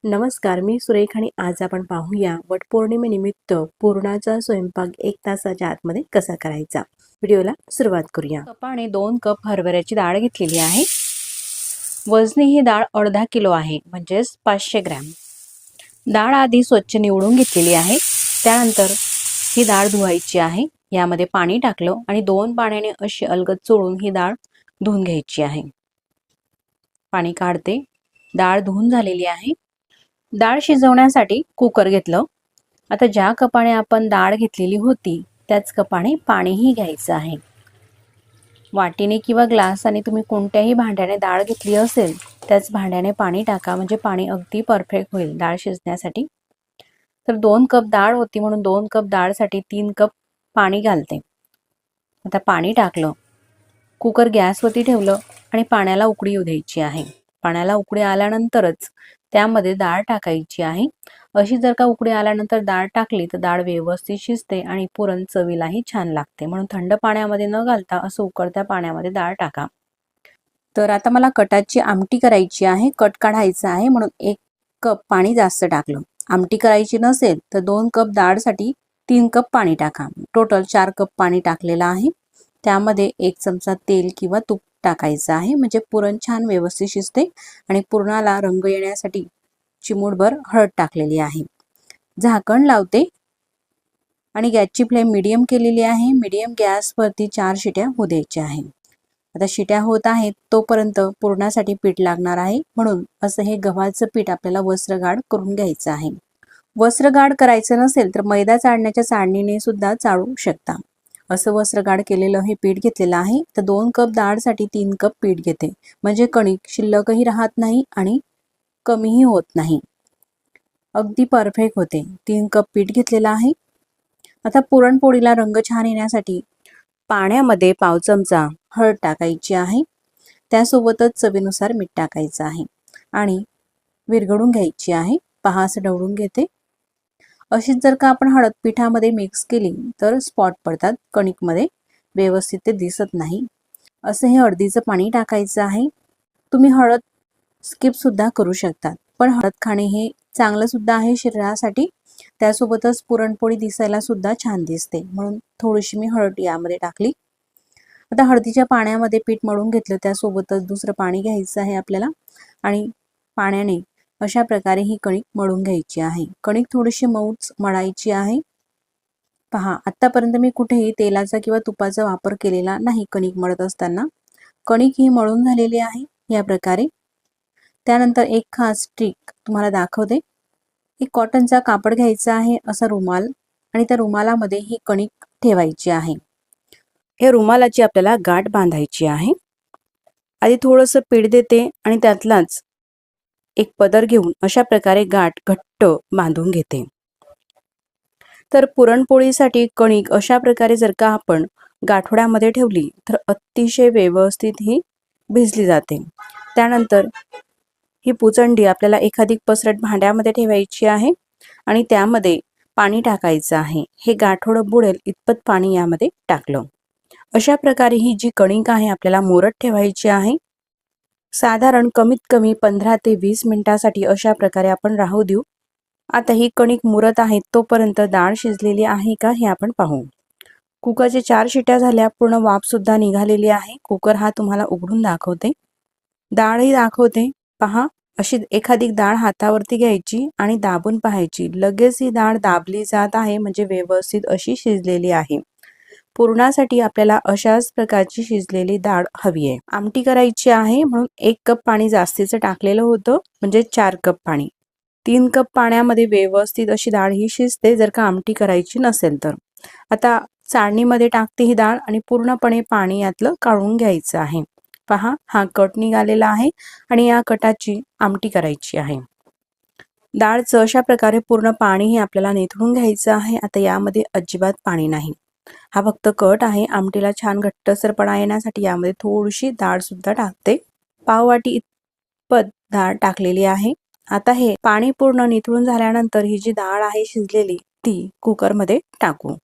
नमस्कार, मी सुरेख आणि आज आपण पाहूया वटपौर्णिमेनिमित्त पुरणाचा स्वयंपाक 1 तासाच्या आतमध्ये कसा करायचा. व्हिडिओला सुरुवात करूया. कपाने 2 कप हरभऱ्याची डाळ घेतलेली आहे. वजनी ही डाळ अर्धा किलो आहे, म्हणजेच 500 ग्रॅम. डाळ आधी स्वच्छ निवडून घेतलेली आहे. त्यानंतर ही डाळ धुवायची आहे. यामध्ये पाणी टाकलं आणि 2 पाण्याने अशी अलगद चोळून ही डाळ धुवून घ्यायची आहे. पाणी काढते. डाळ धुवून झालेली आहे. डाळ शिजवण्यासाठी कुकर घेतलं. आता ज्या कपाने आपण डाळ घेतलेली होती त्याच कपाने पाणीही घ्यायचं आहे. वाटीने किंवा ग्लासाने तुम्ही कोणत्याही भांड्याने डाळ घेतली असेल त्याच भांड्याने पाणी टाका, म्हणजे पाणी अगदी परफेक्ट होईल डाळ शिजण्यासाठी. तर 2 कप डाळ होती म्हणून 2 कप डाळसाठी 3 कप पाणी घालते. आता पाणी टाकलं. कुकर गॅसवरती ठेवलं आणि पाण्याला उकळी येऊ द्यायची आहे. पाण्याला उकळी आल्यानंतरच त्यामध्ये डाळ टाकायची आहे. अशी जर का उकळी आल्यानंतर डाळ टाकली तर डाळ व्यवस्थित शिजते आणि पुरण चवीलाही छान लागते. म्हणून थंड पाण्यामध्ये न घालता असं उकळत्या पाण्यामध्ये डाळ टाका. तर आता मला कटाची आमटी करायची आहे. कट काढायचा आहे म्हणून 1 कप पाणी जास्त टाकलं. आमटी करायची नसेल तर 2 कप डाळसाठी 3 कप पाणी टाका. टोटल 4 कप पाणी टाकलेलं आहे. त्यामध्ये 1 चमचा तेल किंवा तूप टाकायचं आहे, म्हणजे पुरण छान व्यवस्थित शिजते. आणि पुरणाला रंग येण्यासाठी चिमूटभर हळद टाकलेली आहे. झाकण लावते आणि गॅसची फ्लेम मीडियम केलेली आहे. मीडियम गॅसवरती 4 शिट्या होऊ द्यायच्या आहे. आता शिट्या होत आहेत तोपर्यंत पुरणासाठी पीठ लागणार आहे, म्हणून असं हे गव्हाचं पीठ आपल्याला वस्त्रगाळ करून घ्यायचं आहे. वस्त्रगाळ करायचं नसेल तर मैदा चाळण्याच्या चाळणीने सुद्धा चाळू शकता. असं वस्त्रगाळ केलेलं हे पीठ घेतलेलं आहे. तर 2 कप डाळसाठी 3 कप पीठ घेते, म्हणजे कणिक शिल्लकही राहत नाही आणि कमीही होत नाही, अगदी परफेक्ट होते. 3 कप पीठ घेतलेलं आहे. आता पुरणपोळीला रंग छान येण्यासाठी पाण्यामध्ये पाव चमचा हळद टाकायची आहे. त्यासोबतच चवीनुसार मीठ टाकायचं आहे आणि विरघळून घ्यायची आहे. पहा, असं ढवळून घेते. अशीच जर का आपण हळद पिठामध्ये मिक्स केली तर स्पॉट पडतात कणिकमध्ये, व्यवस्थित ते दिसत नाही. असं हे हळदीचं पाणी टाकायचं आहे. तुम्ही हळद स्किप सुद्धा करू शकतात, पण हळद खाणे हे चांगलं सुद्धा आहे शरीरासाठी. त्यासोबतच पुरणपोळी दिसायला सुद्धा छान दिसते, म्हणून थोडीशी मी हळद यामध्ये टाकली. आता हळदीच्या पाण्यामध्ये पीठ मळून घेतलं. त्यासोबतच दुसरं पाणी घ्यायचं आहे आपल्याला आणि पाण्याने अशा प्रकारे ही कणिक मळून घ्यायची आहे. कणिक थोडीशी मऊच मळायची आहे. पहा, आतापर्यंत मी कुठेही तेलाचा किंवा तुपाचा वापर केलेला नाही कणिक मळत असताना. कणिक ही मळून झालेली आहे या प्रकारे. त्यानंतर एक खास ट्रिक तुम्हाला दाखवते. एक कॉटनचा कापड घ्यायचा आहे, असा रुमाल, आणि त्या रुमालामध्ये ही कणिक ठेवायची आहे. या रुमालाची आपल्याला गाठ बांधायची आहे. आधी थोडंसं पीठ देते आणि त्यातलाच एक पदर घेऊन अशा प्रकारे गाठ घट्ट बांधून घेते. तर पुरणपोळीसाठी कणिक अशा प्रकारे जर का आपण गाठोड्यामध्ये ठेवली तर अतिशय व्यवस्थित ही भिजली जाते. त्यानंतर ही पुचंडी आपल्याला एखादी पसरट भांड्यामध्ये ठेवायची आहे आणि त्यामध्ये पाणी टाकायचं आहे. हे गाठोडं बुडेल इतपत पाणी यामध्ये टाकलं. अशा प्रकारे ही जी कणिक आहे आपल्याला मुरत ठेवायची आहे. साधारण कमीत कमी 15 ते 20 मिनिटासाठी अशा प्रकारे आपण राहू देऊ. आता ही कणिक मुरत आहे तोपर्यंत डाळ शिजलेली आहे का हे आपण पाहू. कुकरच्या 4 शिट्या झाल्या, पूर्ण वाफ सुद्धा निघालेली आहे. कुकर हा तुम्हाला उघडून दाखवते, डाळही दाखवते. पहा, अशी एखादी डाळ हातावरती घ्यायची आणि दाबून पाहायची. लगेच ही डाळ दाबली जात आहे, म्हणजे व्यवस्थित अशी शिजलेली आहे. पुरणासाठी आपल्याला अशाच प्रकारची शिजलेली डाळ हवी आहे. आमटी करायची आहे म्हणून 1 कप पाणी जास्तीचं टाकलेलं होतं, म्हणजे 4 कप पाणी. 3 कप पाण्यामध्ये व्यवस्थित अशी डाळ ही शिजते जर का आमटी करायची नसेल तर. आता चाळणीमध्ये टाकते ही डाळ आणि पूर्णपणे पाणी यातलं काढून घ्यायचं आहे. पहा, हा कट निघालेला आहे आणि या कटाची आमटी करायची आहे. डाळचं अशा प्रकारे पूर्ण पाणी हे आपल्याला निथळून घ्यायचं आहे. आता यामध्ये अजिबात पाणी नाही, हा फक्त कट आहे. आमटीला छान घट्टसरपणा येण्यासाठी यामध्ये थोडीशी डाळ सुद्धा टाकते. पाववाटी इतपत डाळ टाकलेली आहे. आता हे पाणी पूर्ण निथळून झाल्यानंतर ही जी डाळ आहे शिजलेली ती कुकरमध्ये टाकू.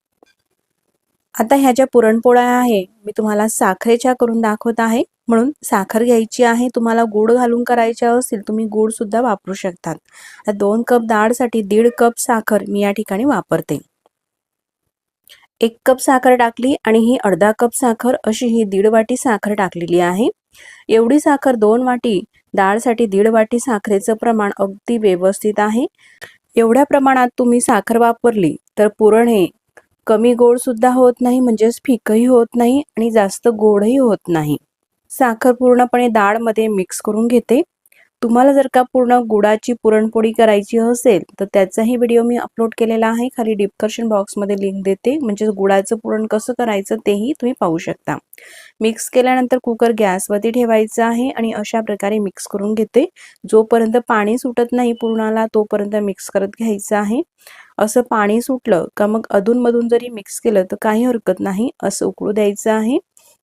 आता ह्या ज्या पुरणपोळ्या आहे मी तुम्हाला साखरेच्या करून दाखवत आहे, म्हणून साखर घ्यायची आहे. तुम्हाला गूळ घालून करायच्या असतील तुम्ही गूळ सुद्धा वापरू शकतात. 2 कप डाळसाठी 1.5 कप साखर मी या ठिकाणी वापरते. 1 कप साखर टाकली आणि ही अर्धा कप साखर अशी ही 1.5 वाटी साखर टाकलेली आहे. एवढी साखर 2 वाटी डाळसाठी 1.5 वाटी साखरेचं प्रमाण अगदी व्यवस्थित आहे. एवढ्या प्रमाणात तुम्ही साखर वापरली तर पुरण हे कमी गोड सुद्धा होत नाही, म्हणजेच फिकही होत नाही आणि जास्त गोडही होत नाही. साखर पूर्णपणे डाळमध्ये मिक्स करून घेते. तुम्हाला जर का पूर्ण गुळाची पुरणपोळी करायची असेल तर त्याचाही व्हिडिओ मी अपलोड केलेला आहे. खाली डिस्क्रिप्शन बॉक्समध्ये लिंक देते, म्हणजे गुळाचं पुरण कसं करायचं तेही तुम्ही पाहू शकता. मिक्स केल्यानंतर कुकर गॅसवरती ठेवायचा आहे आणि अशा प्रकारे मिक्स करून घेते. जोपर्यंत पाणी सुटत नाही पुरणाला तोपर्यंत मिक्स करत घ्यायचं आहे. असं पाणी सुटलं का मग अधूनमधून जरी मिक्स केलं तर काही हरकत नाही, असं उकळू द्यायचं आहे.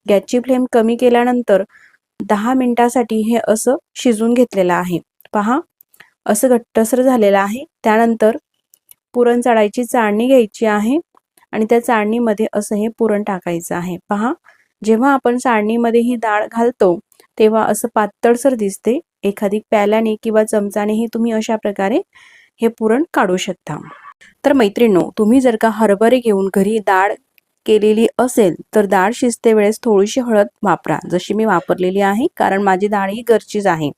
गॅसची फ्लेम कमी केल्यानंतर 10 मिनिटासाठी हे असं शिजून घेतलेलं आहे. पहा असं घट्टसर झालेलं आहे. त्यानंतर पुरण चाळायची चाळणी घ्यायची आहे आणि त्या चाळणीमध्ये असं हे पुरण टाकायचं आहे. पहा जेव्हा आपण चाळणीमध्ये ही डाळ घालतो तेव्हा असं पातळसर दिसते. एखादी प्याल्याने किंवा चमचानेही तुम्ही अशा प्रकारे हे पुरण काढू शकता. तर मैत्रिणींनो, तुम्ही जर का हरभरे घेऊन घरी डाळ केलेली असेल तर डाळ शिजते वेळेस थोडीशी हळद वापरा, जशी मी वापरलेली आहे, कारण माझी डाळ ही घरचीच आहे.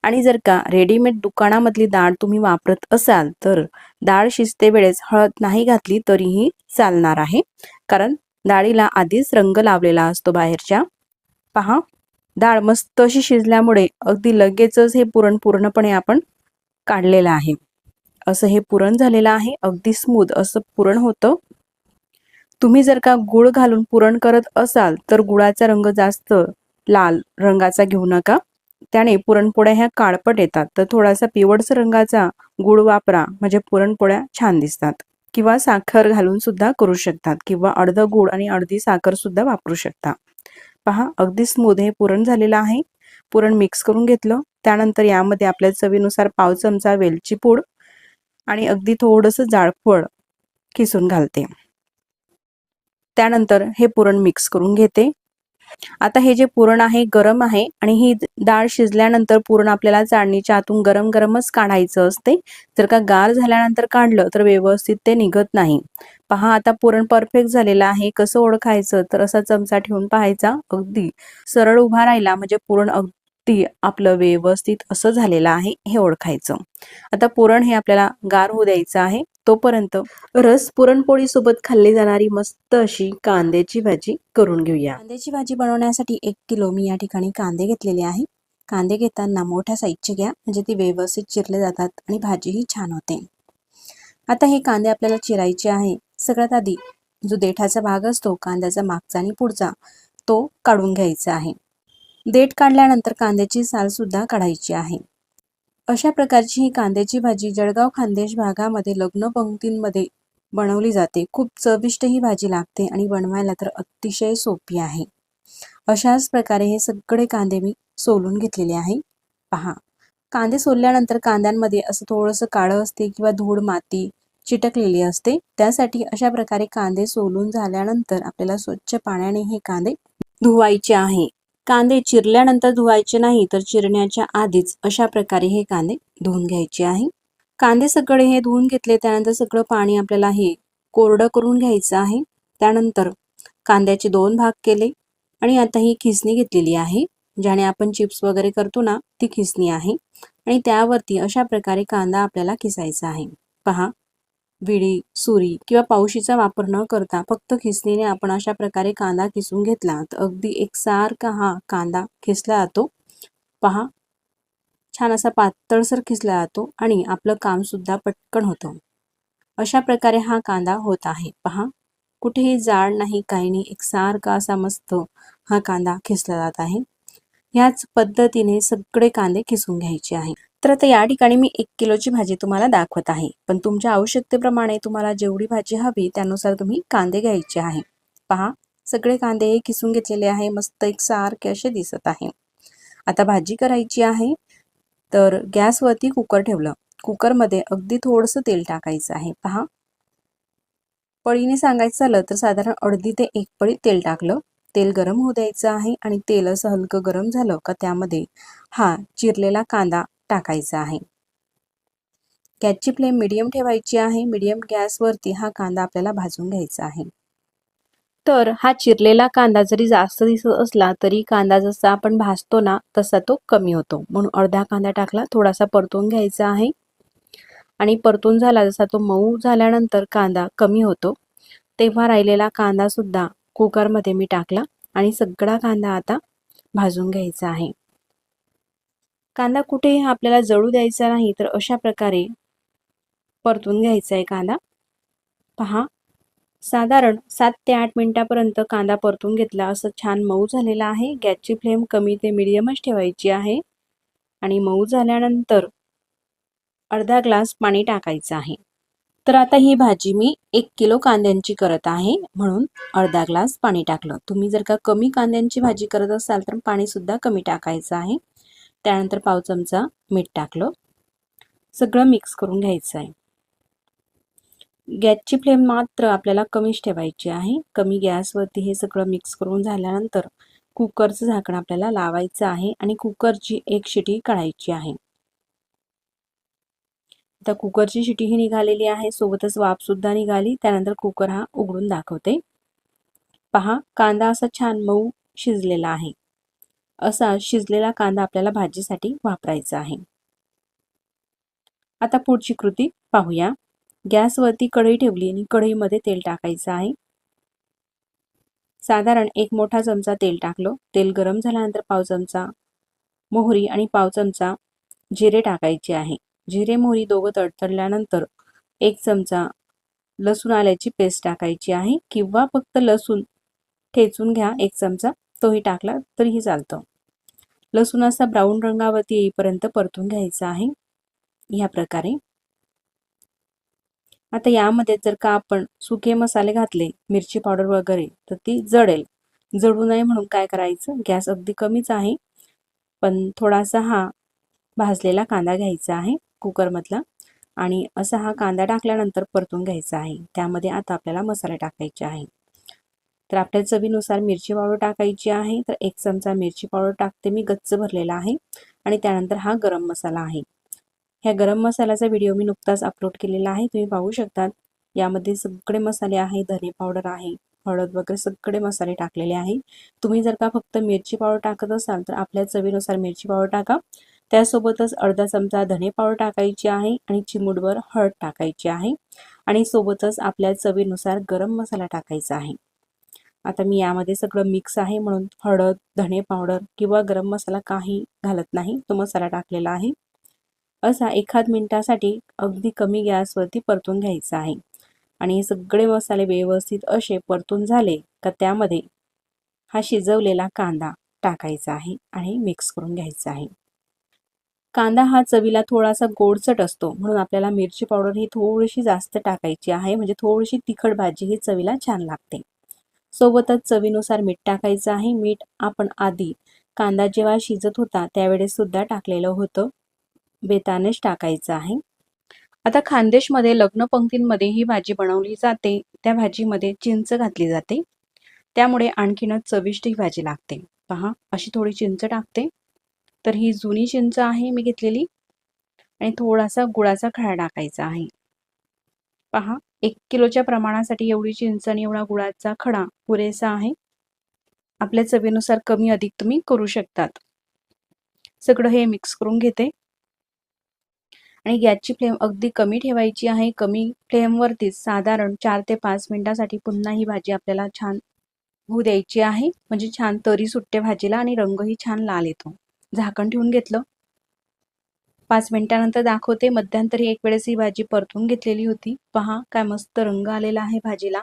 आणि जर का रेडीमेड दुकानामधली डाळ तुम्ही वापरत असाल तर डाळ शिजते वेळेस हळद नाही घातली तरीही चालणार आहे, कारण डाळीला आधीच रंग लावलेला असतो बाहेरच्या. पहा डाळ मस्त अशी शिजल्यामुळे अगदी लगेचच हे पुरण पूर्णपणे आपण काढलेलं आहे. असं हे पुरण झालेलं आहे. अगदी स्मूथ असं पुरण होतं. तुम्ही जर का गूळ घालून पुरण करत असाल तर गुळाचा रंग जास्त लाल रंगाचा घेऊ नका, त्याने पुरणपोळ्या ह्या काळपट येतात. तर थोडासा पिवळसर रंगाचा गूळ वापरा, म्हणजे पुरणपोळ्या छान दिसतात. किंवा साखर घालून सुद्धा करू शकतात, किंवा अर्ध गूळ आणि अर्धी साखर सुद्धा वापरू शकता. पहा अगदी स्मूथ हे पुरण झालेलं आहे. पुरण मिक्स करून घेतलं. त्यानंतर यामध्ये आपल्या चवीनुसार पाव चमचा वेलची पूड आणि अगदी थोडंसं जायफळ किसून घालते. त्यानंतर हे पुरण मिक्स करून घेते. आता हे जे पुरण आहे गरम आहे आणि ही डाळ शिजल्यानंतर पुरण आपल्याला चाळणीच्या आतून गरम गरमच काढायचं असते. जर का गार झाल्यानंतर काढलं तर व्यवस्थित ते निघत नाही. पहा आता पुरण परफेक्ट झालेलं आहे. कसं ओळखायचं तर असा चमचा ठेवून पाहायचा, अगदी सरळ उभा राहिला म्हणजे पुरण अगदी आपलं व्यवस्थित असं झालेलं आहे हे ओळखायचं. आता पुरण हे आपल्याला गार होऊ द्यायचं आहे. तोपर्यंत रस पुरणपोळी सोबत खाल्ली जाणारी मस्त अशी कांद्याची भाजी करून घेऊया. कांद्याची भाजी बनवण्यासाठी 1 किलो मी या ठिकाणी कांदे घेतलेले आहे. कांदे घेताना मोठ्या साईजचे घ्या, म्हणजे ते व्यवस्थित चिरले जातात आणि भाजीही छान होते. आता हे कांदे आपल्याला चिरायचे आहे. सगळ्यात आधी जो देठाचा भाग असतो कांद्याचा मागचा आणि पुढचा तो काढून घ्यायचा आहे. देठ काढल्यानंतर कांद्याची साल सुद्धा काढायची आहे. अशा प्रकारची ही कांद्याची भाजी जळगाव खानदेश भागामध्ये लग्न पंक्तींमध्ये बनवली जाते. खूप चविष्ट ही भाजी लागते आणि बनवायला तर अतिशय सोपी आहे. अशाच प्रकारे हे सगळे कांदे मी सोलून घेतलेले आहे. पहा कांदे सोलल्यानंतर कांद्यांमध्ये असं थोडंसं काळं असते किंवा धूळ माती चिटकलेली असते. त्यासाठी अशा प्रकारे कांदे सोलून झाल्यानंतर आपल्याला स्वच्छ पाण्याने हे कांदे धुवायचे आहे. कांदे चिरल्यानंतर धुवायचे नाही, तर चिरण्याच्या आधीच अशा प्रकारे हे कांदे धुवून घ्यायचे आहे. कांदे सगळे हे धुवून घेतले, त्यानंतर सगळं पाणी आपल्याला हे कोरडं करून घ्यायचं आहे. त्यानंतर कांद्याचे 2 भाग केले आणि आता ही खिसणी घेतलेली आहे, ज्याने आपण चिप्स वगैरे करतो ना, ती खिसणी आहे आणि त्यावरती अशा प्रकारे कांदा आपल्याला किसायचा आहे. पहा विळी, सुरी किंवा पावशीचा वापर न करता फक्त खिसणीने आपण अशा प्रकारे कांदा किसून घेतला तर अगदी एकसारखा हा कांदा खिसला जातो. पहा छान असा पातळसर खिसला जातो आणि आपलं काम सुद्धा पटकन होतं. अशा प्रकारे हा कांदा होत आहे. पहा कुठेही जाड नाही, काही नाही, एकसारखा असा मस्त हा कांदा खिसला जात आहे. ह्याच पद्धतीने सगळे कांदे खिसून घ्यायचे आहे. तर आता या ठिकाणी मी 1 किलोची भाजी तुम्हाला दाखवत आहे, पण तुमच्या आवश्यकतेप्रमाणे तुम्हाला जेवढी भाजी हवी त्यानुसार तुम्ही कांदे घ्यायचे आहे. पहा सगळे कांदे हे खिसून घेतलेले आहे, मस्त एकसारखे असे दिसत आहे. आता भाजी करायची आहे तर गॅसवरती कुकर ठेवलं. कुकरमध्ये अगदी थोडंसं तेल टाकायचं आहे. पहा पळीने सांगायचं झालं तर साधारण अर्धी ते 1 पळी तेल टाकलं. तेल गरम होऊ द्यायचं आहे आणि तेल असं हलकं गरम झालं का त्यामध्ये हा चिरलेला कांदा टाकायचा आहे. गॅसची फ्लेम मिडियम ठेवायची आहे. मिडियम गॅसवरती हा कांदा आपल्याला भाजून घ्यायचा आहे. तर हा चिरलेला कांदा जरी जास्त दिसत असला तरी कांदा जसा आपण भाजतो ना तसा तो कमी होतो, म्हणून अर्धा कांदा टाकला. थोडासा परतून घ्यायचा आहे आणि परतून झाला जसा तो मऊ झाल्यानंतर कांदा कमी होतो तेव्हा राहिलेला कांदा सुद्धा कुकरमध्ये मी टाकला आणि सगळा कांदा आता भाजून घ्यायचा आहे. कांदा कुठेही आपल्याला जळू द्यायचा नाही, तर अशा प्रकारे परतून घ्यायचा आहे कांदा. पहा, साधारण 7 ते 8 मिनिटापर्यंत कांदा परतून घेतला. असं छान मऊ झालेला आहे. गॅसची फ्लेम कमी ते मिडियमच ठेवायची आहे आणि मऊ झाल्यानंतर अर्धा ग्लास पाणी टाकायचं आहे. तर आता ही भाजी मी 1 किलो कांद्यांची करत आहे, म्हणून अर्धा ग्लास पाणी टाकलं. तुम्ही जर का कमी कांद्यांची भाजी करत असाल तर पाणी सुद्धा कमी टाकायचं आहे. त्यानंतर पाव चमचा मीठ टाकलं. सगळं मिक्स करून घ्यायचं आहे. गॅसची फ्लेम मात्र आपल्याला कमीच ठेवायची आहे. कमी गॅसवरती हे सगळं मिक्स करून झाल्यानंतर कुकरचं झाकण आपल्याला लावायचं आहे आणि कुकरची 1 शिटी काढायची आहे. आता कुकरची शिटी ही निघालेली आहे, सोबतच वाफ सुद्धा निघाली. त्यानंतर कुकर हा उघडून दाखवते. पहा, कांदा असा छान मऊ शिजलेला आहे. असा शिजलेला कांदा आपल्याला भाजीसाठी वापरायचा आहे. आता पुढची कृती पाहूया. गॅसवरती कढई ठेवली आणि कढईमध्ये तेल टाकायचं आहे. साधारण 1 मोठा चमचा तेल टाकलं. तेल गरम झाल्यानंतर पाव चमचा मोहरी आणि पाव चमचा जिरे टाकायचे आहे. जिरे मोहरी दोघं तडतडल्यानंतर 1 चमचा लसूण आल्याची पेस्ट टाकायची आहे, किंवा फक्त लसूण ठेचून घ्या 1 चमचा, तोही टाकला तरीही चालतं. लसूण असा ब्राऊन रंगावरती येईपर्यंत परतून घ्यायचा आहे ह्या प्रकारे. आता यामध्ये जर का आपण सुके मसाले घातले, मिरची पावडर वगैरे, तर ती जळेल. जळू नये म्हणून काय करायचं, गॅस अगदी कमीच आहे, पण थोडासा हा भाजलेला कांदा घ्यायचा आहे कुकरमधला आणि असा हा कांदा टाकल्यानंतर परतून घ्यायचा आहे. त्यामध्ये आता आपल्याला मसाले टाकायचे आहे. तर आपल्या चवीनुसार मिरची पावडर टाकायची आहे. तर 1 चमचा मिरची पावडर टाकते मी, गच्च भरलेला आहे. आणि त्यानंतर हा गरम मसाला आहे. ह्या गरम मसाल्याचा व्हिडिओ मी नुकताच अपलोड केलेला आहे, तुम्ही पाहू शकता. यामध्ये सगळे मसाले आहे, धने पावडर आहे, हळद वगैरे सगळे मसाले टाकलेले आहे. तुम्ही जर का फक्त मिरची पावडर टाकत असाल तर आपल्या चवीनुसार मिरची पावडर टाका. त्यासोबतच अर्धा चमचा धने पावडर टाकायची आहे आणि चिमूटभर हळद टाकायची आहे आणि सोबतच आपल्या चवीनुसार गरम मसाला टाकायचा आहे. आता मी यामध्ये सगळं मिक्स आहे म्हणून हळद, धने पावडर किंवा गरम मसाला काही घालत नाही, तो मसाला टाकलेला आहे. असा 1 मिनिटासाठी अगदी कमी गॅसवरती परतून घ्यायचा आहे आणि हे सगळे मसाले व्यवस्थित असे परतून झाले का त्यामध्ये हा शिजवलेला कांदा टाकायचा आहे आणि मिक्स करून घ्यायचा आहे. कांदा हा चवीला थोडासा गोडसट असतो, म्हणून आपल्याला मिरची पावडर ही थोडीशी जास्त टाकायची आहे, म्हणजे थोडीशी तिखट भाजी ही चवीला छान लागते. सोबतच चवीनुसार मीठ टाकायचं आहे. मीठ आपण आधी कांदा जेव्हा शिजत होता त्यावेळेस सुद्धा टाकलेलं होतं, बेतानेच टाकायचं आहे. आता खानदेशमध्ये लग्न पंक्तींमध्ये ही भाजी बनवली जाते. त्या भाजीमध्ये चिंच घातली जाते, त्यामुळे आणखीनच चविष्ट ही भाजी लागते. पहा, अशी थोडी चिंच टाकते. तर ही जुनी चिंच आहे मी घेतलेली आणि थोडासा गुळाचा खडा टाकायचा आहे. पहा, 1 किलोच्या प्रमाणासाठी एवढी चिंच आणि एवढा गुळाचा खडा पुरेसा आहे. आपल्या चवीनुसार कमी अधिक तुम्ही करू शकतात. सगळं हे मिक्स करून घेते आणि गॅसची फ्लेम अगदी कमी ठेवायची आहे. कमी फ्लेमवरतीच साधारण 4 ते 5 मिनिटासाठी पुन्हा ही भाजी आपल्याला छान होऊ द्यायची आहे, म्हणजे छान तरी सुट्टे भाजीला आणि रंगही छान लाल येतो. झाकण ठेवून घेतलं. 5 मिनिटानंतर दाखवते. मध्यंतरी एक वेळेस ही भाजी परतून घेतलेली होती. पहा, काय मस्त रंग आलेला आहे भाजीला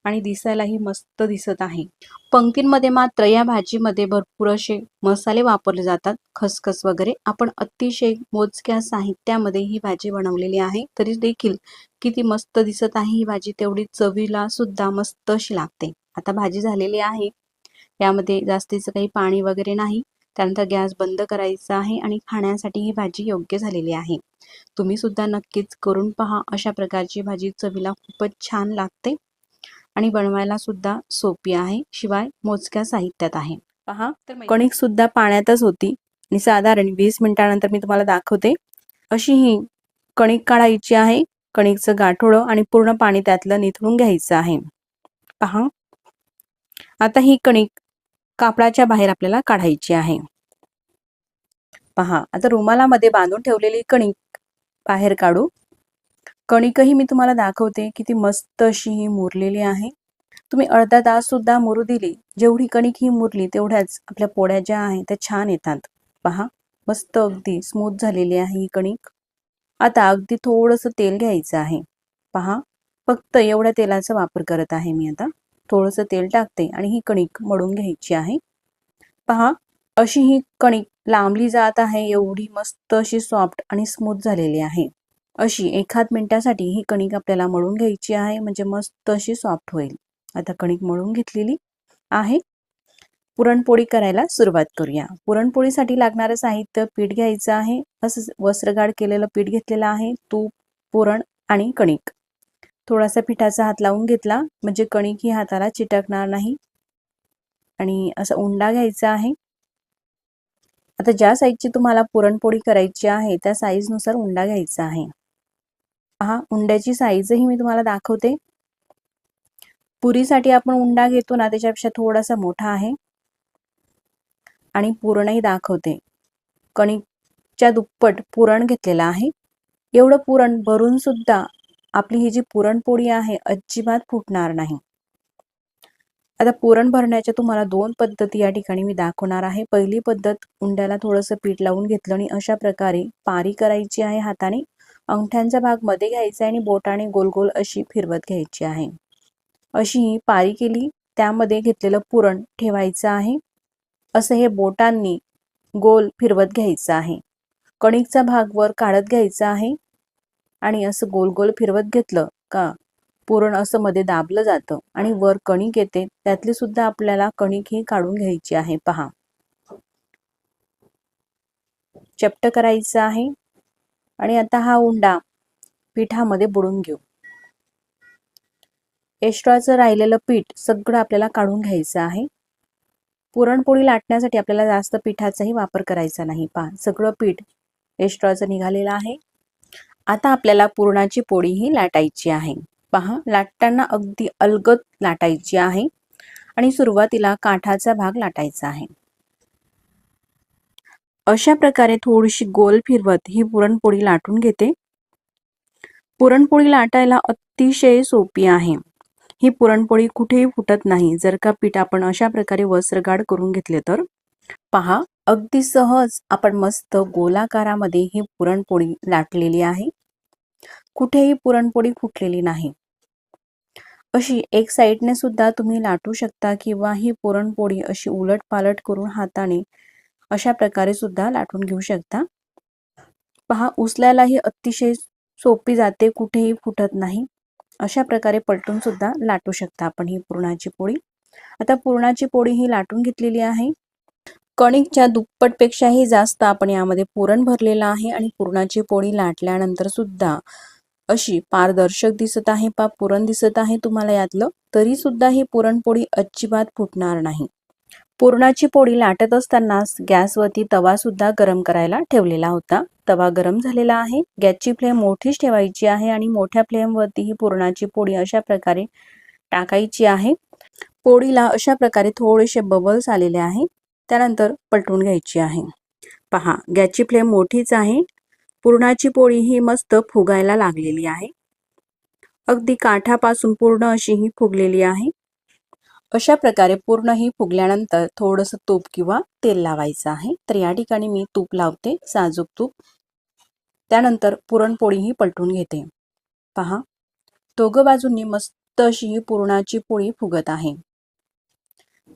आणि दिसायलाही मस्त दिसत आहे. पंक्तींमध्ये मात्र या भाजीमध्ये भरपूर असे मसाले वापरले जातात, खसखस वगैरे. आपण अतिशय मोजक्या साहित्यामध्ये ही भाजी बनवलेली आहे, तरी देखील किती मस्त दिसत आहे ही भाजी, तेवढी चवीला सुद्धा मस्त अशी लागते. आता भाजी झालेली आहे, यामध्ये जास्तीचं काही पाणी वगैरे नाही. त्यानंतर गॅस बंद करायचा आहे आणि खाण्यासाठी ही भाजी योग्य झालेली आहे. तुम्ही सुद्धा नक्कीच करून पहा. अशा प्रकारची भाजी चवीला खूपच छान लागते आणि बनवायला सुद्धा सोपी आहे, शिवाय मोजक्या साहित्यात आहे. पहा, कणिक सुद्धा पाण्यातच होती आणि साधारण 20 मिनिटांनंतर मी तुम्हाला दाखवते. अशी ही कणिक काढायची आहे. कणिकचं गाठोडं आणि पूर्ण पाणी त्यातलं निथळून घ्यायचं आहे. पहा, आता ही कणिक कापडाच्या बाहेर आपल्याला काढायची आहे. पहा, आता रुमालामध्ये बांधून ठेवलेली कणिक बाहेर काढू. कणिकही मी तुम्हाला दाखवते, किती मस्त अशी ही मुरलेली आहे. तुम्ही अर्धा तास सुद्धा मुरू दिली, जेवढी कणिक ही मुरली तेवढ्याच आपल्या पोळ्या ज्या आहेत त्या छान येतात. पहा, मस्त अगदी स्मूथ झालेली आहे ही कणिक. आता अगदी थोडंसं तेल घ्यायचं आहे. पहा, फक्त एवढ्या तेलाचा वापर करत आहे मी. आता थोडंसं तेल टाकते आणि ही कणिक मळून घ्यायची आहे. पहा, अशी ही कणिक लांबली जात आहे, एवढी मस्त अशी सॉफ्ट आणि स्मूथ झालेली आहे. अशी 1 मिनिटासाठी ही कणिक आपल्याला मळून घ्यायची आहे, म्हणजे मस्त अशी सॉफ्ट होईल. आता कणिक मळून घेतलेली आहे. पुरणपोळी करायला सुरुवात करूया. पुरणपोळीसाठी लागणारं साहित्य: पीठ घ्यायचं आहे, असं वस्त्रगाळ केलेलं पीठ घेतलेलं आहे, तूप, पुरण आणि कणिक. थोडासा पिठाचा हात लावून घेतला म्हणजे कणिक ही हाताला चिटकणार नाही. आणि असा उंडा घ्यायचा आहे. आता ज्या साईजची तुम्हाला पुरणपोळी करायची आहे त्या साईजनुसार उंडा घ्यायचा आहे. पहा, उंड्याची साईजही मी तुम्हाला दाखवते. पुरीसाठी आपण उंडा घेतो ना, त्याच्यापेक्षा थोडासा मोठा आहे. आणि पुरणही दाखवते. कणिकच्या दुप्पट पुरण घेतलेलं आहे. एवढं पुरण भरून सुद्धा आपली ही जी पुरणपोळी आहे अजिबात फुटणार नाही. आता पुरण भरण्याच्या तुम्हाला 2 पद्धती या ठिकाणी मी दाखवणार आहे. पहिली पद्धत, उंड्याला थोडंसं पीठ लावून घेतलं आणि अशा प्रकारे पारी करायची आहे हाताने. अंगठ्यांचा भाग मध्ये घ्यायचा आणि बोटाने गोल गोल अशी फिरवत घ्यायची आहे. अशी ही पारी केली, त्यामध्ये घेतलेलं पुरण ठेवायचं आहे. असं हे बोटांनी गोल फिरवत घ्यायचं आहे. कणिकचा भाग वर काढत घ्यायचा आहे आणि असं गोल गोल फिरवत घेतलं का पुरण असं मध्ये दाबलं जातं आणि वर कणिक येते. त्यातली सुद्धा आपल्याला कणिक ही काढून घ्यायची आहे. पहा, चपट करायचं आहे आणि आता हा उंडा पिठामध्ये बुडवून घेऊ. एक्स्ट्राचं राहिलेलं पीठ सगळं आपल्याला काढून घ्यायचं आहे. पुरणपोळी लाटण्यासाठी आपल्याला जास्त पिठाचाही वापर करायचा नाही. पहा, सगळं पीठ एक्स्ट्राचं निघालेलं आहे. आता आपल्याला पुरणाची पोळी ही लाटायची आहे. पहा, लाटताना अगदी अलगद लाटायची आहे आणि सुरुवातीला काठाचा भाग लाटायचा आहे. अशा प्रकारे थोडीशी गोल फिरवत ही पुरणपोळी लाटून घेते. पुरणपोळी लाटायला अतिशय सोपी आहे. ही पुरणपोळी कुठेही फुटत नाही, जर का पीठ आपण अशा प्रकारे वस्त्रगाळ करून घेतले तर. पहा, अगदी सहज आपण मस्त गोलाकारामध्ये ही पुरणपोळी लाटलेली आहे. कुठेही पुरणपोळी फुटलेली नाही. अशी एक साईडने सुद्धा तुम्ही लाटू शकता किंवा ही पुरणपोळी अशी उलट पालट करून हाताने अशा प्रकारे सुद्धा लाटून घेऊ शकता. पहा, उचलायलाही अतिशय सोपी जाते, कुठेही फुटत नाही. अशा प्रकारे पलटून सुद्धा लाटू शकता आपण ही पुरणाची पोळी. आता पुरणाची पोळी ही लाटून घेतलेली आहे. कणिकच्या दुप्पटपेक्षाही जास्त आपण यामध्ये पुरण भरलेलं आहे आणि पुरणाची पोळी लाटल्यानंतर सुद्धा अशी पारदर्शक दिसत आहे. पुरण दिसत आहे तुम्हाला यातलं, तरी सुद्धा ही पुरणपोळी अजिबात फुटणार नाही. पुरणाची पोळी लाटत असतानाच गॅसवरती तवा सुद्धा गरम करायला ठेवलेला होता. तवा गरम झालेला आहे. गॅसची फ्लेम मोठीच ठेवायची आहे आणि मोठ्या फ्लेमवरती ही पुरणाची पोळी अशा प्रकारे टाकायची आहे. पोळीला अशा प्रकारे थोडेसे बबल्स आलेले आहे, त्यानंतर पलटून घ्यायची आहे. पहा, गॅसची फ्लेम मोठीच आहे. पुरणाची पोळी ही मस्त फुगायला लागलेली आहे. अगदी काठापासून पूर्ण अशी ही फुगलेली आहे. अशा प्रकारे पूर्ण ही फुगल्यानंतर थोडंसं तूप किंवा तेल लावायचं आहे. तर या ठिकाणी मी तूप लावते, साजूक तूप. त्यानंतर पुरणपोळी ही पलटून घेते. पहा, दोघं बाजूंनी मस्त अशी ही पुरणाची पोळी फुगत आहे.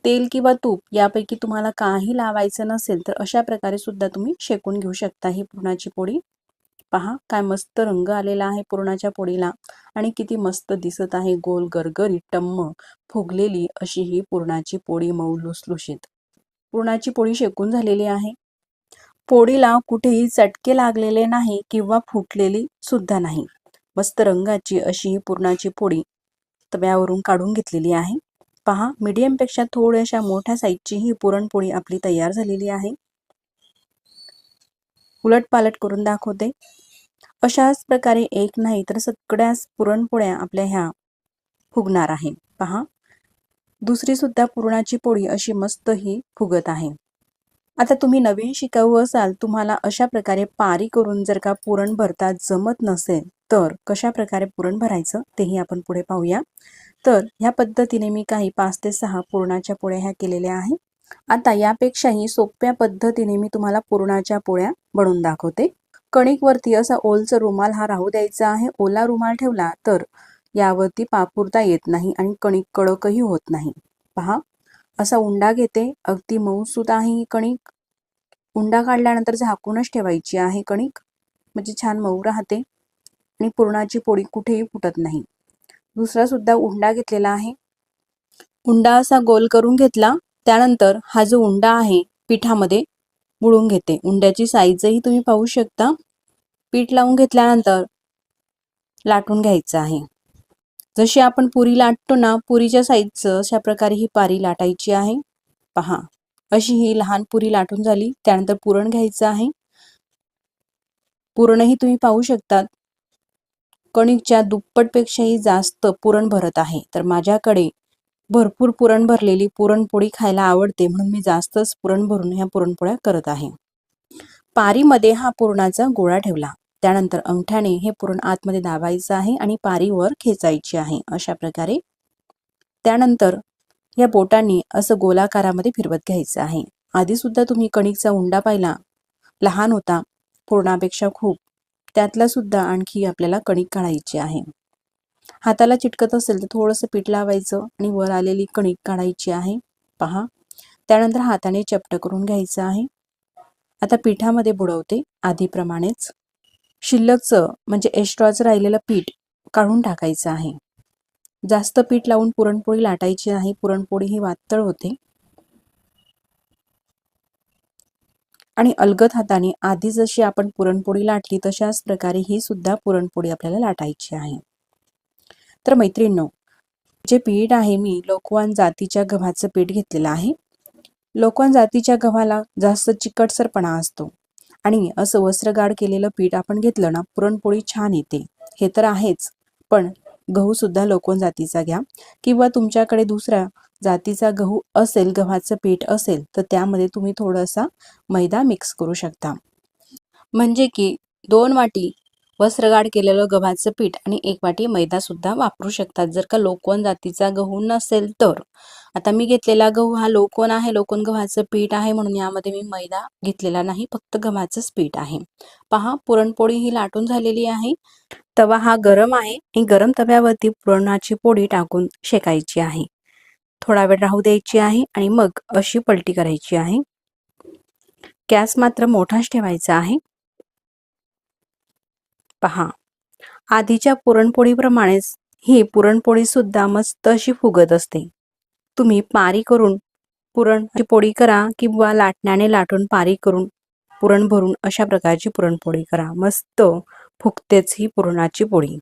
तेल किंवा तूप यापैकी तुम्हाला काही लावायचं नसेल तर अशा प्रकारे सुद्धा तुम्ही शेकून घेऊ शकता ही पुरणाची पोळी. पहा, काय मस्त रंग आलेला आहे पुरणाच्या पोळीला आणि किती मस्त दिसत आहे. गोल गरगरीत टम्म फुगलेली अशी ही पुरणाची पोळी, मऊ लुसलुशीत. पुरणाची पोळी शेकून झालेली आहे. पोळीला कुठेही चटके लागलेले नाही किंवा फुटलेली सुद्धा नाही. मस्त रंगाची अशी ही पुरणाची पोळी तव्यावरून काढून घेतलेली आहे. पहा, मीडियम पेक्षा थोड्याशा मोठ्या साईजची ही पुरणपोळी आपली तयार झालेली आहे. उलटपालट करून दाखवते. अशाच प्रकारे एक नाही तर सगळ्याच पुरणपोळ्या आपल्या ह्या फुगणार आहे. पहा, दुसरी सुद्धा पुरणाची पोळी अशी मस्त ही फुगत आहे. आता तुम्ही नवीन शिकाऊ असाल, तुम्हाला अशा प्रकारे पारी करून जर का पुरण भरता जमत नसेल तर कशा प्रकारे पुरण भरायचं तेही आपण पुढे पाहूया. तर ह्या पद्धतीने मी काही 5 ते 6 पुरणाच्या पोळ्या ह्या केलेल्या आहे. आता यापेक्षाही सोप्या पद्धतीने मी तुम्हाला पुरणाच्या पोळ्या बनवून दाखवते. कणिकवरती असा ओलसर रुमाल हा राहू द्यायचा आहे. ओला रुमाल ठेवला तर यावरती पापुरता येत नाही आणि कणिक कडकही होत नाही. पहा, असा उंडा घेते. अगदी मऊसूत आहे ही कणिक. उंडा काढल्यानंतर झाकूनच ठेवायची आहे कणिक, म्हणजे छान मऊ राहते आणि पुरणाची पोळी कुठेही फुटत नाही. दुसरा सुद्धा उंडा घेतलेला आहे. उंडा असा गोल करून घेतला. त्यानंतर हा जो उंडा आहे पिठामध्ये बुडवून घेते. उंड्याची साईजही तुम्ही पाहू शकता. पीठ लावून घेतल्यानंतर लाटून घ्यायचं आहे. जशी आपण पुरी लाटतो ना, पुरीच्या साईजचं अशा प्रकारे ही पारी लाटायची आहे. पहा, अशी ही लहान पुरी लाटून झाली. त्यानंतर पुरण घ्यायचं आहे. पुरणही तुम्ही पाहू शकतात, कणिकच्या दुप्पटपेक्षाही जास्त पुरण भरत आहे. तर माझ्याकडे भरपूर पुरण भरलेली पुरणपोळी खायला आवडते, म्हणून मी जास्तच पुरण भरून ह्या पुरणपोळ्या करत आहे. पारीमध्ये हा पुरणाचा गोळा ठेवला. त्यानंतर अंगठ्याने हे पुरण आतमध्ये दाबायचं आहे आणि पारीवर खेचायची आहे अशा प्रकारे. त्यानंतर या बोटांनी असं गोलाकारामध्ये फिरवत घ्यायचं आहे. आधी सुद्धा तुम्ही कणिकचा उंडा पाहिला, लहान होता पुरणापेक्षा खूप. त्यातला सुद्धा आणखी आपल्याला कणिक काढायची आहे. हाताला चिटकत असेल तर थोडंसं पीठ लावायचं आणि वर आलेली कणिक काढायची आहे. पहा, त्यानंतर हाताने चपट करून घ्यायचं आहे. आता पिठामध्ये बुडवते आधीप्रमाणेच. शिल्लकचं म्हणजे एक्स्ट्राचं राहिलेलं पीठ काढून टाकायचं आहे. जास्त पीठ लावून पुरणपोळी लाटायची नाही, पुरणपोळी ही वातळ होते. आणि अलगद हाताने आधी जशी आपण पुरणपोळी लाटली तशाच प्रकारे ही सुद्धा पुरणपोळी आपल्याला लाटायची आहे. तर मैत्रिणींनो, जे पीठ आहे मी लोकवन जातीच्या गव्हाचं पीठ घेतलेलं आहे. लोकवन जातीच्या गव्हाला जास्त चिकटसरपणा असतो आणि असं वस्त्रगाळ केलेलं पीठ आपण घेतलं ना, पुरणपोळी छान येते. हे तर आहेच, पण गहू सुद्धा लोकवन जातीचा घ्या किंवा तुमच्याकडे दुसऱ्या जातीचा गहू असेल, गव्हाचं पीठ असेल तर त्यामध्ये तुम्ही थोडासा मैदा मिक्स करू शकता. म्हणजे की 2 वाटी वस्त्रगाळ केलेलं गव्हाचं पीठ आणि 1 वाटी मैदा सुद्धा वापरू शकतात, जर का लोकवन जातीचा गहू नसेल तर. आता मी घेतलेला गहू हा लोकवन आहे, लोकवन गव्हाचं पीठ आहे, म्हणून यामध्ये मी मैदा घेतलेला नाही, फक्त गव्हाचंच पीठ आहे. पहा, पुरणपोळी ही लाटून झालेली आहे. तवा हा गरम आहे आणि गरम तव्यावरती पुरणाची पोळी टाकून शेकायची आहे. थोडा वेळ राहू द्यायची आहे आणि मग अशी पलटी करायची आहे. गॅस मात्र मोठाच ठेवायचा आहे. पहा, आधीच्या पुरणपोळीप्रमाणेच ही पुरणपोळी सुद्धा मस्त अशी फुगत असते. तुम्ही पारी करून पुरणची पोळी करा किंवा लाटण्याने लाटून पारी करून पुरण भरून अशा प्रकारची पुरणपोळी करा, मस्त फुगतेच ही पुरणाची पोळी.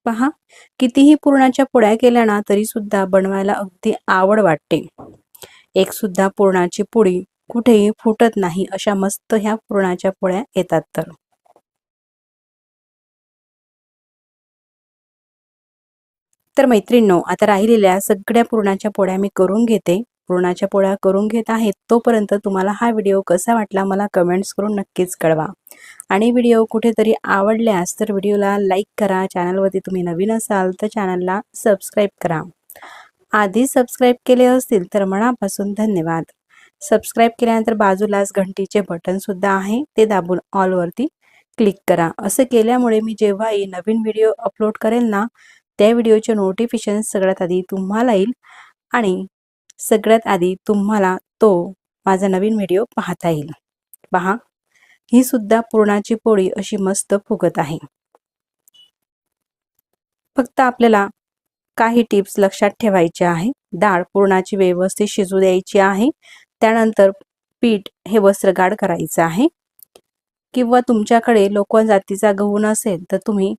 पहा, कितीही पुरणाच्या पोळ्या केल्या ना तरी सुद्धा बनवायला अगदी आवड वाटते. एक सुद्धा पुरणाची पोळी कुठेही फुटत नाही, अशा मस्त ह्या पुरणाच्या पोळ्या येतात. तर मैत्रिणींनो, आता राहिलेल्या सगळ्या पुरणाच्या पोळ्या मी करून घेते. पुरणाच्या पोळ्या करून घेत आहेत. तोपर्यंत तुम्हाला हा व्हिडिओ कसा वाटला मला कमेंट्स करून नक्कीच कळवा. आणि व्हिडिओ कुठेतरी आवडल्यास तर व्हिडिओला लाईक करा. चॅनलवरती तुम्ही नवीन असाल तर चॅनलला सबस्क्राईब करा. आधी सबस्क्राईब केले असतील तर मनापासून धन्यवाद. सबस्क्राईब केल्यानंतर बाजूलाच घंटीचे बटन सुद्धा आहे, ते दाबून ऑलवरती क्लिक करा. असं केल्यामुळे मी जेव्हाही नवीन व्हिडिओ अपलोड करेल ना, त्या व्हिडिओचे नोटिफिकेशन सगळ्यात आधी तुम्हाला येईल आणि सगळ्यात आधी तुम्हाला तो माझा नवीन व्हिडिओ पाहता येईल. पहा, ही सुद्धा पुरणाची पोळी अशी मस्त फुगत आहे. फक्त आपल्याला काही टिप्स लक्षात ठेवायच्या आहे. डाळ पुरणाची व्यवस्थित शिजू द्यायची आहे। त्यानंतर पीठ हे वस्त्रगाळ करायचं आहे, किंवा तुमच्याकडे लोकवन जातीचा गहू नसेल तर तुम्ही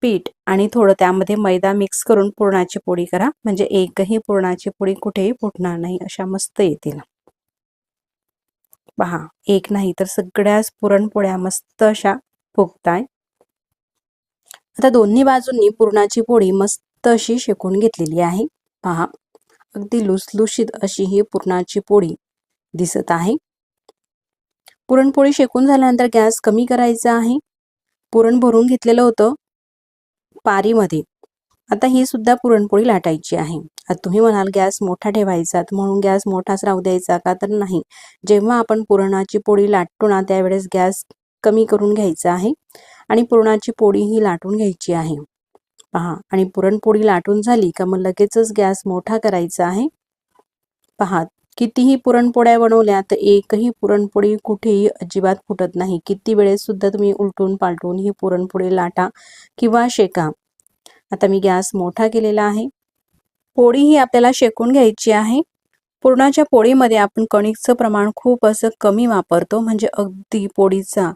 पीठ आणि थोडं त्यामध्ये मैदा मिक्स करून पुरणाची पोळी करा, म्हणजे एकही पुरणाची पोळी कुठेही फुटणार नाही, अशा मस्त येतील। पहा, एक नाही तर सगळ्याच पुरणपोळ्या मस्त अशा फुगताय। आता दोन्ही बाजूंनी पुरणाची पोळी मस्त अशी शेकून घेतलेली आहे। पहा, अगदी लुसलुशीत अशी ही पुरणाची पोळी दिसत आहे। पुरणपोळी शेकून झाल्यानंतर गॅस कमी करायचा आहे। पुरण भरून घेतलेलं होतं पारीमध्ये। आता ही सुद्धा पुरणपोळी लाटायची आहे। आता तुम्ही म्हणाल गॅस मोठा ठेवायचा, म्हणून गॅस मोठाच राहू द्यायचा का? तर नाही, जेव्हा आपण पुरणाची पोळी लाटतो ना त्यावेळेस गॅस कमी करून घ्यायचा आहे आणि पुरणाची पोळी ही लाटून घ्यायची आहे। पहा, आणि पुरणपोळी लाटून झाली का मग लगेचच गॅस मोठा करायचा आहे। पहा, कितीही पुरणपोळ्या बनवल्या तर एकही पुरणपोळी कुठेही अजिबात फुटत नाही। किती वेळेस सुद्धा तुम्ही उलटून पालटून ही पुरणपोळी लाटा किंवा शेका। आता मी गॅस मोठा केलेला आहे। पोळी ही आपल्याला शेकून घ्यायची आहे। पुरणाच्या पोळीमध्ये आपण कणिकचं प्रमाण खूप असं कमी वापरतो, म्हणजे अगदी पोळीचा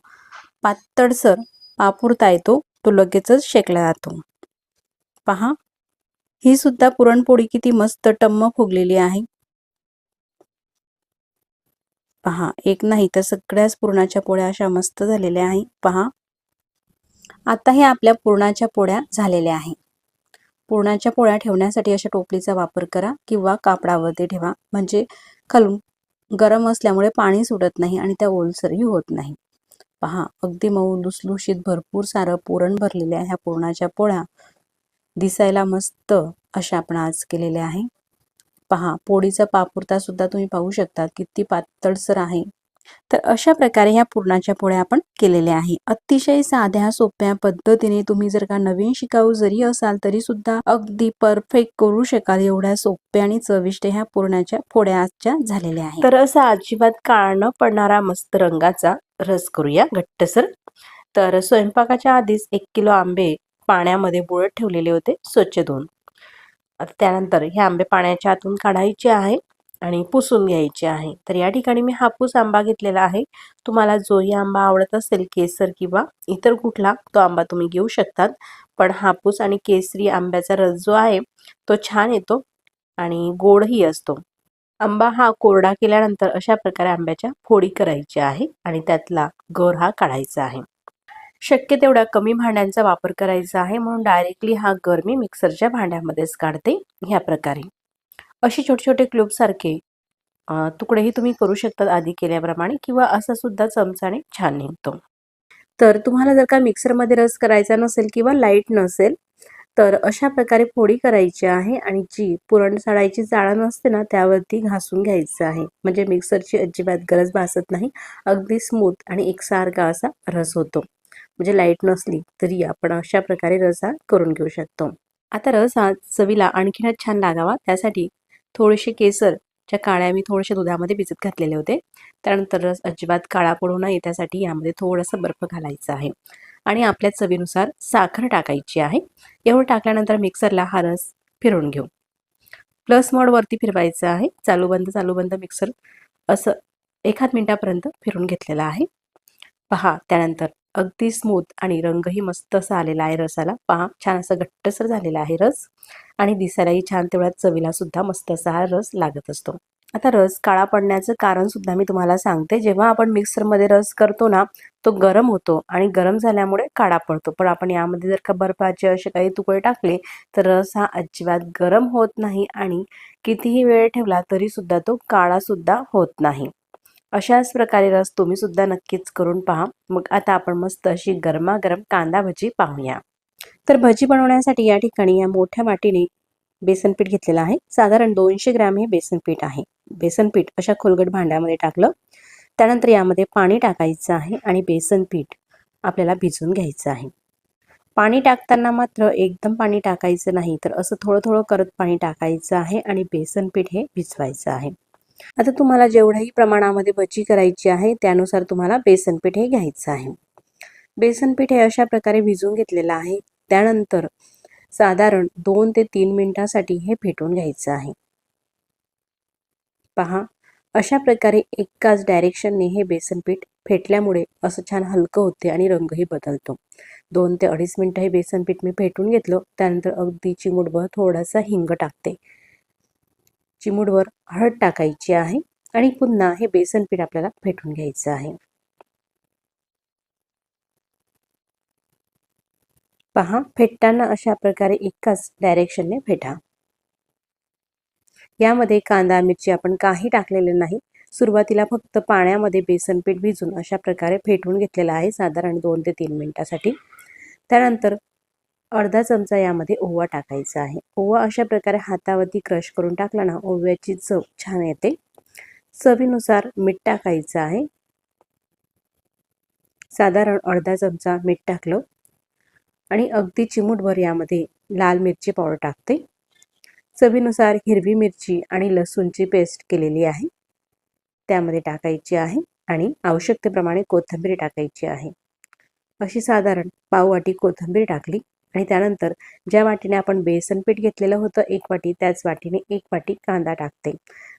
पातळसर पापुरता येतो, तो लगेचच शेकला जातो। पहा, ही सुद्धा पुरणपोळी किती मस्त टम्म फुगलेली आहे। पहा, एक नाही तर सगळ्याच पुरणाच्या पोळ्या अशा मस्त झालेल्या आहे। पहा, आता हे आपल्या पुरणाच्या पोळ्या झालेल्या आहे। पुरणाच्या पोळ्या ठेवण्यासाठी अशा टोपलीचा वापर करा किंवा कापडावरती ठेवा, म्हणजे खालून गरम असल्यामुळे पाणी सुटत नाही आणि त्या ओलसरही होत नाही। पहा, अगदी मऊ लुसलुशीत भरपूर सारं पुरण भरलेल्या ह्या पुरणाच्या पोळ्या दिसायला मस्त अशा आपण आज केलेल्या आहे। पहा, पोळीचा पापुरता सुद्धा तुम्ही पाहू शकता किती पातळसर आहे। तर अशा प्रकारे ह्या पुरणाच्या पोळ्या आपण केलेल्या आहे। अतिशय साध्या सोप्या पद्धतीने तुम्ही जर का नवीन शिकाऊ जरी असाल तरी सुद्धा अगदी परफेक्ट करू शकाल, एवढ्या सोप्या आणि चविष्ट ह्या पुरणाच्या पोळ्याच्या झालेल्या आहेत। तर असा अजिबात काळा न पडणारा मस्त रंगाचा रस करूया घट्टसर। तर स्वयंपाकाच्या आधीच 1 किलो आंबे पाण्यामध्ये बुडत ठेवलेले होते, स्वच्छ धुवून। आता त्यानंतर हे आंबे पाण्याच्या आतून काढायचे आहे आणि पुसून घ्यायचे आहे। तर या ठिकाणी मी हापूस आंबा घेतलेला आहे। तुम्हाला जोही आंबा आवडत असेल, केसर किंवा इतर कुठला, तो आंबा तुम्ही घेऊ शकतात। पण हापूस आणि केसरी आंब्याचा रस जो आहे तो छान येतो आणि गोडही असतो। आंबा हा कोरडा केल्यानंतर अशा प्रकारे आंब्याच्या फोडी करायच्या आहे आणि त्यातला गर हा काढायचा आहे। शक्य तेवढा कमी भांड्यांचा वापर करायचा आहे, म्हणून डायरेक्टली हा गर मी मिक्सरच्या भांड्यामध्येच काढते। ह्या प्रकारे असे छोटे छोटे क्यूब सारखे तुकडेही तुम्ही करू शकतात आधी केल्याप्रमाणे, किंवा असा सुद्धा चमचाने छान निघतो। तर तुम्हाला जर का मिक्सरमध्ये रस करायचा नसेल किंवा लाईट नसेल तर अशा प्रकारे फोडी करायची आहे आणि जी पुरण साळायची चाळण असते ना त्यावरती घासून घ्यायचं आहे, म्हणजे मिक्सरची अजिबात गरज भासत नाही। अगदी स्मूथ आणि एकसारखा असा रस होतो, म्हणजे लाईट नसली तरी आपण अशा प्रकारे रस हा करून घेऊ शकतो। आता रस हा चवीला आणखीनच छान लागावा त्यासाठी थोडेसे केसरच्या काळ्या मी थोडेसे दुधामध्ये भिजत घातलेले होते। त्यानंतर रस अजिबात काळा पडू नये त्यासाठी यामध्ये थोडासा बर्फ घालायचा आहे आणि आपल्या चवीनुसार साखर टाकायची आहे। एवढं टाकल्यानंतर मिक्सरला हा रस फिरवून घेऊ। प्लस मोडवरती फिरवायचं आहे, चालू बंद मिक्सर असं 1 मिनिटापर्यंत फिरून घेतलेला आहे। पहा, त्यानंतर अगदी स्मूथ आणि रंगही मस्त असा आलेला आहे रसाला। पहा, छान असं घट्टसर झालेला आहे रस आणि दिसायलाही छान, तेवढ्याच चवीला सुद्धा मस्त असा हा रस लागत असतो। आता रस काळा पडण्याचं कारण सुद्धा मी तुम्हाला सांगते। जेव्हा आपण मिक्सरमध्ये रस करतो ना तो गरम होतो आणि गरम झाल्यामुळे काळा पडतो, पण आपण यामध्ये जर का बर्फाचे असे काही तुकडे टाकले तर रस हा अजिबात गरम होत नाही आणि कितीही वेळ ठेवला तरी सुद्धा तो काळा सुद्धा होत नाही। अशाच प्रकारे रस तुम्ही सुद्धा नक्कीच करून पहा। मग आता आपण मस्त अशी गरमागरम कांदा भजी पाहूया। तर भजी बनवण्यासाठी या ठिकाणी या मोठ्या वाटीने बेसन पीठ घेतलेलं आहे। साधारण 200 ग्रॅम हे बेसन पीठ आहे। बेसन पीठ अशा खोलगट भांड्यामध्ये टाकलं, त्यानंतर यामध्ये पाणी टाकायचं आहे आणि बेसन पीठ आपल्याला भिजवून घ्यायचं आहे। पाणी टाकताना मात्र एकदम पाणी टाकायचं नाही, तर असं थोडं थोडं करत पाणी टाकायचं आहे आणि बेसन पीठ हे भिजवायचं आहे। आता तुम्हाला जेवढ्याही प्रमाणामध्ये भजी करायची आहे त्यानुसार तुम्हाला बेसन पीठ हे घ्यायचं आहे। बेसन पीठ हे अशा प्रकारे भिजवून घेतलेलं आहे। त्यानंतर साधारण 2 ते 3 मिनिटांसाठी हे फेटून घ्यायचं आहे। पहा, अशा प्रकारे एकाच डायरेक्शनने हे बेसन पीठ फेटल्यामुळे असं छान हलकं होते आणि रंगही बदलतो. 2 ते 2.5 मिनिटं हे बेसन पीठ मी फेटून घेतलं. त्यानंतर अगदी चिमूटभर थोडासा हिंग टाकते. चिमूटभर हळद टाकायची आहे आणि पुन्हा हे बेसन पीठ आपल्याला फेटून घ्यायचं आहे. पहा, फेटताना अशा प्रकारे एकाच डायरेक्शनने फेटा. यामध्ये कांदा मिरची आपण काही टाकलेले नाही. सुरुवातीला फक्त पाण्यामध्ये बेसन पीठ भिजून अशा प्रकारे फेटून घेतलेलं आहे साधारण 2 ते 3 मिनिटासाठी. त्यानंतर अर्धा चमचा यामध्ये ओवा टाकायचा आहे. ओवा अशा प्रकारे हातावरती क्रश करून टाकला ना, ओव्याची चव छान येते. चवीनुसार मीठ टाकायचं आहे. साधारण अर्धा चमचा मीठ टाकलं आणि अगदी चिमूटभर यामध्ये लाल मिरची पावडर टाकते. चवीनुसार हिरवी मिरची आणि लसूणची पेस्ट केलेली आहे त्यामध्ये टाकायची आहे आणि आवश्यकतेप्रमाणे कोथिंबीर टाकायची आहे. अशी साधारण पाव वाटी कोथिंबीर टाकली आणि त्यानंतर ज्या वाटीने आपण बेसन पीठ घेतलेलं होतं 1 वाटी, त्याच वाटीने 1 वाटी कांदा टाकते.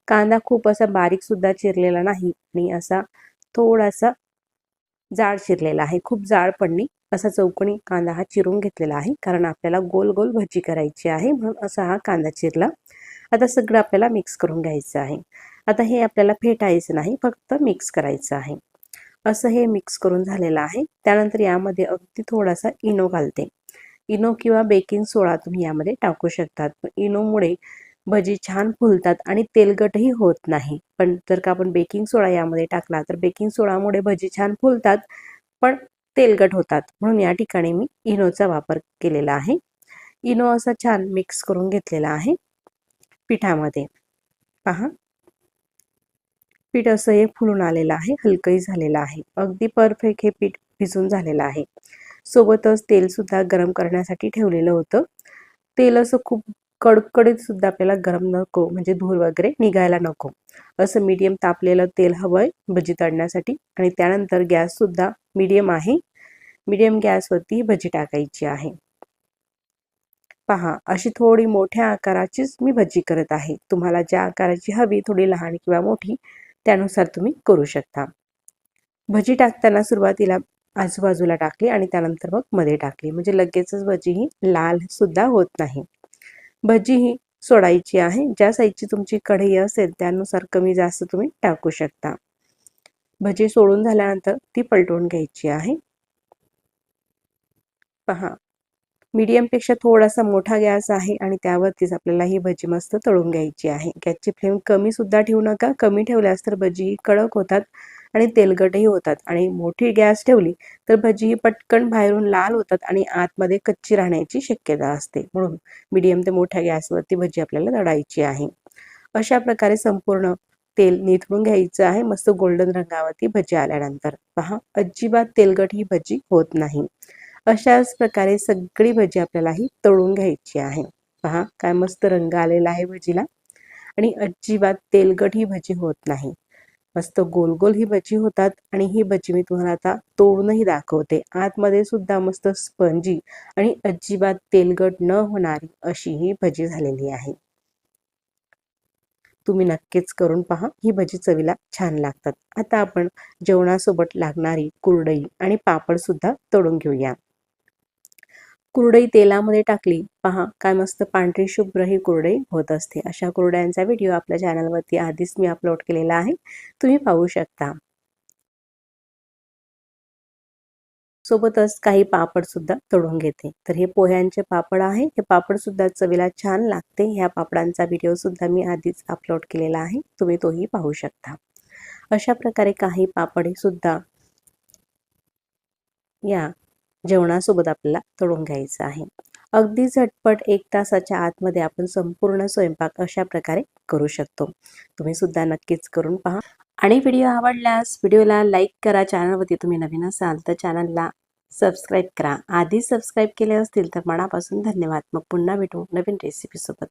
कांदा खूप असा बारीक सुद्धा चिरलेला नाही आणि असा थोडासा जाड चिरलेला आहे. खूप जाड पण नाही, असा चौकोनी कांदा हा चिरून घेतलेला आहे कारण आपल्याला गोल गोल भजी करायची आहे, म्हणून असा हा कांदा चिरला. आता सगळं आपल्याला मिक्स करून घ्यायचं आहे. आता हे आपल्याला फेटायचं नाही, फक्त मिक्स करायचं आहे. असं हे मिक्स करून झालेलं आहे. त्यानंतर यामध्ये अगदी थोडासा इनो घालते. इनो किंवा बेकिंग सोडा तुम्ही यामध्ये टाकू शकतात. इनोमुळे भजी छान फुलतात आणि तेलकटही होत नाही. पण जर का आपण बेकिंग सोडा यामध्ये टाकला तर बेकिंग सोडामुळे भजी छान फुलतात पण तेलकट होतात. म्हणून या ठिकाणी मी इनोचा वापर केलेला आहे. इनो असा छान मिक्स करून घेतलेला आहे पिठामध्ये. पहा, पीठ असं हे फुलून आलेलं आहे, हलकंही झालेलं आहे. अगदी परफेक्ट हे पीठ भिजून झालेलं आहे. सोबतच तेल सुद्धा गरम करण्यासाठी ठेवलेलं होतं. तेल असं खूप कडकडीत सुद्धा आपल्याला गरम नको, म्हणजे धूर वगैरे निघायला नको. असं मीडियम तापलेलं तेल हवंय भजी तळण्यासाठी आणि त्यानंतर गॅस सुद्धा मीडियम आहे. मीडियम गॅसवरती भजी टाकायची आहे. पहा, अशी थोडी मोठ्या आकाराचीच मी भजी करत आहे. तुम्हाला ज्या आकाराची हवी, थोडी लहान किंवा मोठी, त्यानुसार तुम्ही करू शकता. भजी टाकताना सुरुवातीला आजूबाजूला टाकली आणि त्यानंतर मग मध्ये टाकली, म्हणजे लगेचच भजी ही लाल सुद्धा होत नाही. भजी ही सोडायची आहे. ज्या साईजची तुमची कढई असेल त्यानुसार कमी जास्त तुम्ही टाकू शकता. भजी सोडून झाल्यानंतर ती पलटवून घ्यायची आहे. पहा, मीडियमपेक्षा थोडासा मोठा गॅस आहे आणि त्यावरतीच आपल्याला ही भजी मस्त तळून घ्यायची आहे. गॅसची फ्लेम कमी सुद्धा ठेवू नका. कमी ठेवल्यास तर भजी कडक होतात आणि तेलकटही होतात आणि मोठी गॅस ठेवली तर भजी पटकन बाहेरून लाल होतात आणि आतमध्ये कच्ची राहण्याची शक्यता असते. म्हणून मीडियम ते मोठ्या गॅसवरती भजी आपल्याला तळायची आहे. अशा प्रकारे संपूर्ण तेल निथळून घ्यायचं आहे. मस्त गोल्डन रंगावरती भजी आल्यानंतर पहा, अजिबात तेलकट ही भजी होत नाही. अशाच प्रकारे सगळी भजी आपल्याला ही तळून घ्यायची आहे. पहा, काय मस्त रंग आलेला आहे भजीला आणि अजिबात तेलकट ही भजी होत नाही. मस्त गोल गोल ही भजी होतात आणि ही भजी मी तुम्हाला आता तोडूनही दाखवते. आतमध्ये सुद्धा मस्त स्पंजी आणि अजिबात तेलकट न होणारी अशी ही भजी झालेली आहे. तुम्ही नक्कीच करून पहा, ही भजी चवीला छान लागतात. आता आपण जेवणासोबत लागणारी कुरडई आणि पापड सुद्धा तळून घेऊया. कुरडई तेलामध्ये टाकली, पहा काय मस्त पांढरी शुभ्र ही कुरडई होत असते. अशा कुरड्यांचा व्हिडिओ आपल्या चॅनलवरती आधीच मी अपलोड केलेला आहे, तुम्ही पाहू शकता. सोबतच काही पापड सुद्धा तळून घेते. तर हे पोह्यांचे पापड आहे. हे पापड सुद्धा चवीला छान लागते. ह्या पापडांचा व्हिडिओ सुद्धा मी आधीच अपलोड केलेला आहे, तुम्ही तोही पाहू शकता. अशा प्रकारे काही पापड सुद्धा या जेवणासोबत आपल्याला तळून घ्यायचं आहे. अगदी झटपट 1 तासाच्या आतमध्ये आपण संपूर्ण स्वयंपाक अशा प्रकारे करू शकतो. तुम्ही सुद्धा नक्कीच करून पहा आणि व्हिडिओ आवडल्यास व्हिडिओला लाईक करा. चॅनलवरती तुम्ही नवीन असाल तर चॅनलला सबस्क्राईब करा. आधी सबस्क्राईब केले असतील तर मनापासून धन्यवाद. मग पुन्हा भेटू नवीन रेसिपी सोबत.